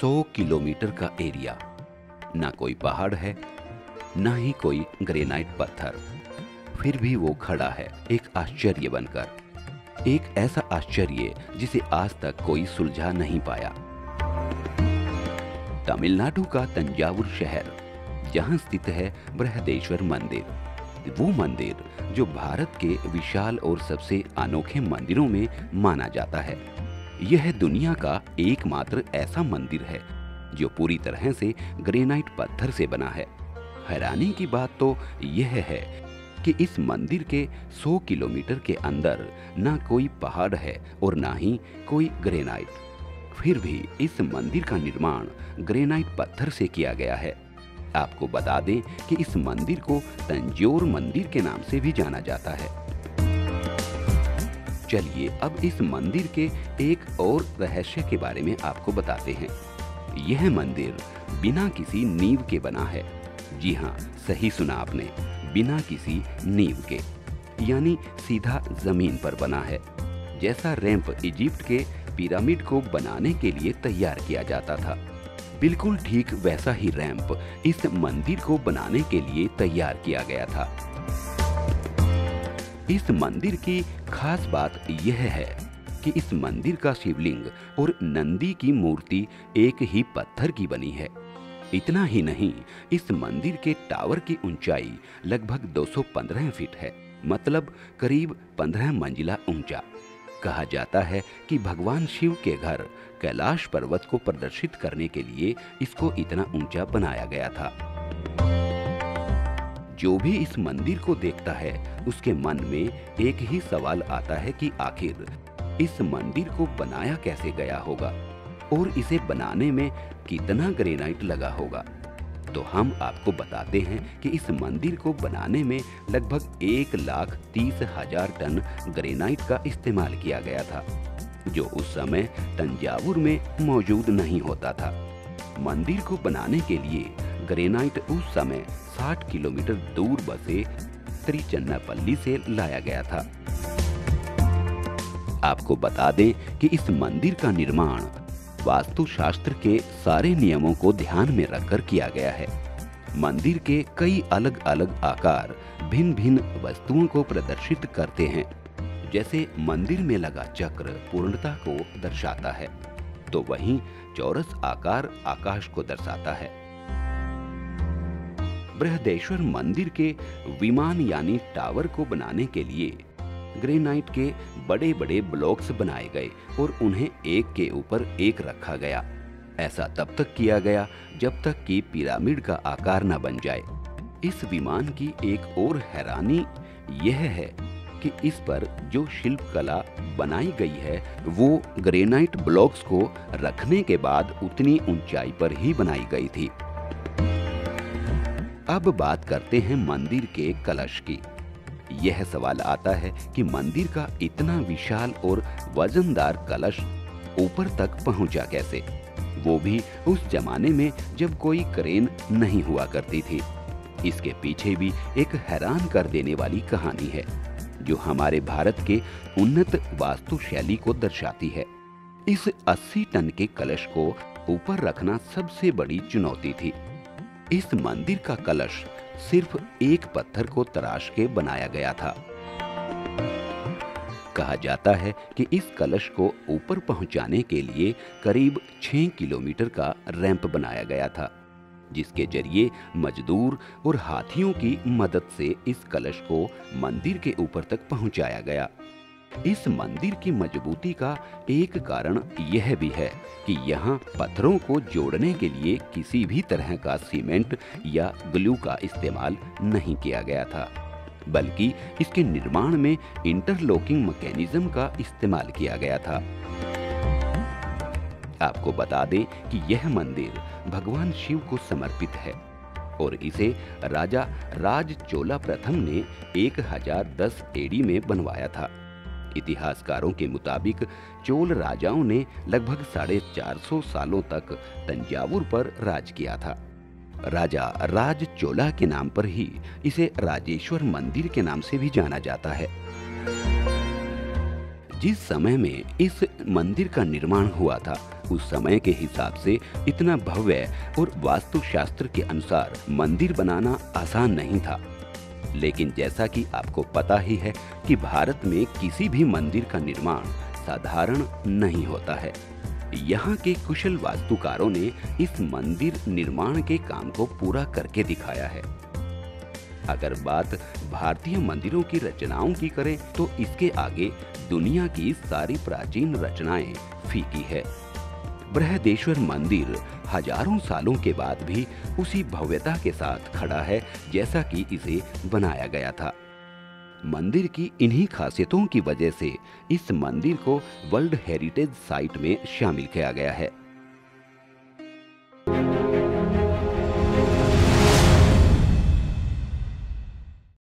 100 kilometre का area, ना कोई पहाड़ है ना ही कोई ग्रेनाइट पत्थर, फिर भी वो खड़ा है एक आश्चर्य बनकर, एक ऐसा आश्चर्य जिसे आज तक कोई सुलझा नहीं पाया। तमिलनाडु का तंजावुर शहर, जहां स्थित है बृहदेश्वर मंदिर, वो मंदिर जो भारत के विशाल और सबसे अनोखे मंदिरों में माना जाता है। यह दुनिया का एकमात्र ऐसा मंदिर है जो पूरी तरह से ग्रेनाइट पत्थर से बना है। हैरानी की बात तो यह है कि इस मंदिर के 100 किलोमीटर के अंदर ना कोई पहाड़ है और ना ही कोई ग्रेनाइट, फिर भी इस मंदिर का निर्माण ग्रेनाइट पत्थर से किया गया है। आपको बता दें कि इस मंदिर को तंजौर मंदिर के नाम से भी जाना जाता है। चलिए अब इस मंदिर के एक और रहस्य के बारे में आपको बताते हैं। यह मंदिर बिना किसी नींव के बना है। जी हाँ, सही सुना आपने, बिना किसी नींव के, यानी सीधा जमीन पर बना है। जैसा रैंप इजिप्ट के पिरामिड को बनाने के लिए तैयार किया जाता था, बिल्कुल ठीक वैसा ही रैंप इस मंदिर को बनाने के लिए तैयार किया गया था। इस मंदिर की खास बात यह है कि इस मंदिर का शिवलिंग और नंदी की मूर्ति एक ही पत्थर की बनी है। इतना ही नहीं, इस मंदिर के टावर की ऊंचाई लगभग 215 फीट है, मतलब करीब 15 मंजिला ऊंचा। कहा जाता है कि भगवान शिव के घर कैलाश पर्वत को प्रदर्शित करने के लिए इसको इतना ऊंचा बनाया गया था। जो भी इस मंदिर को देखता है उसके मन में एक ही सवाल आता है कि आखिर इस मंदिर को बनाया कैसे गया होगा और इसे बनाने में कितना ग्रेनाइट लगा होगा। तो हम आपको बताते हैं कि इस मंदिर को बनाने में लगभग 1,30,000 टन ग्रेनाइट का इस्तेमाल किया गया था, जो उस समय तंजावुर में मौजूद नहीं होता था। मंदिर को बनाने के लिए ग्रेनाइट उस समय 60 किलोमीटर दूर बसे त्रिचन्नापल्ली से लाया गया था। आपको बता दें कि इस मंदिर का निर्माण वास्तुशास्त्र के सारे नियमों को ध्यान में रखकर किया गया है। मंदिर के कई अलग अलग आकार भिन्न भिन्न वस्तुओं को प्रदर्शित करते हैं। जैसे मंदिर में लगा चक्र पूर्णता को दर्शाता है, तो वहीं चौरस आकार आकाश को दर्शाता है। बृहदेश्वर मंदिर के विमान यानी टावर को बनाने के लिए ग्रेनाइट के बड़े बड़े ब्लॉक्स बनाए गए और उन्हें एक के ऊपर एक रखा गया। ऐसा तब तक किया गया जब तक कि पिरामिड का आकार न बन जाए। इस विमान की एक और हैरानी यह है कि इस पर जो शिल्पकला बनाई गई है वो ग्रेनाइट ब्लॉक्स को रखने के बाद उतनी ऊंचाई पर ही बनाई गई थी। अब बात करते हैं मंदिर के कलश की। यह सवाल आता है कि मंदिर का इतना विशाल और वजनदार कलश ऊपर तक पहुंचा कैसे, वो भी उस जमाने में जब कोई क्रेन नहीं हुआ करती थी। इसके पीछे भी एक हैरान कर देने वाली कहानी है जो हमारे भारत के उन्नत वास्तुशैली को दर्शाती है। इस 80 टन के कलश को ऊपर रखना सबसे बड़ी चुनौती थी। इस मंदिर का कलश सिर्फ एक पत्थर को तराश के बनाया गया था। कहा जाता है कि इस कलश को ऊपर पहुंचाने के लिए करीब 6 किलोमीटर का रैंप बनाया गया था, जिसके जरिए मजदूर और हाथियों की मदद से इस कलश को मंदिर के ऊपर तक पहुंचाया गया। इस मंदिर की मजबूती का एक कारण यह भी है कि यहाँ पत्थरों को जोड़ने के लिए किसी भी तरह का सीमेंट या ग्लू का इस्तेमाल नहीं किया गया था, बल्कि इसके निर्माण में इंटरलॉकिंग मैकेनिज्म का इस्तेमाल किया गया था। आपको बता दें कि यह मंदिर भगवान शिव को समर्पित है और इसे राजा राज चोला प्रथम ने 1010 एडी में बनवाया था। इतिहासकारों के मुताबिक चोल राजाओं ने लगभग 450 सालों तक तंजावुर पर राज किया था। राजा राज चोला के नाम पर ही इसे राजेश्वर मंदिर के नाम से भी जाना जाता है। जिस समय में इस मंदिर का निर्माण हुआ था, उस समय के हिसाब से इतना भव्य और वास्तुशास्त्र के अनुसार मंदिर बनाना आसान नहीं था। लेकिन जैसा कि आपको पता ही है कि भारत में किसी भी मंदिर का निर्माण साधारण नहीं होता है। यहाँ के कुशल वास्तुकारों ने इस मंदिर निर्माण के काम को पूरा करके दिखाया है। अगर बात भारतीय मंदिरों की रचनाओं की करें तो इसके आगे दुनिया की सारी प्राचीन रचनाएं फीकी है। बृहदेश्वर मंदिर हजारों सालों के बाद भी उसी भव्यता के साथ खड़ा है जैसा कि इसे बनाया गया था। मंदिर की इन्हीं खासियतों की वजह से इस मंदिर को वर्ल्ड हेरिटेज साइट में शामिल किया गया है।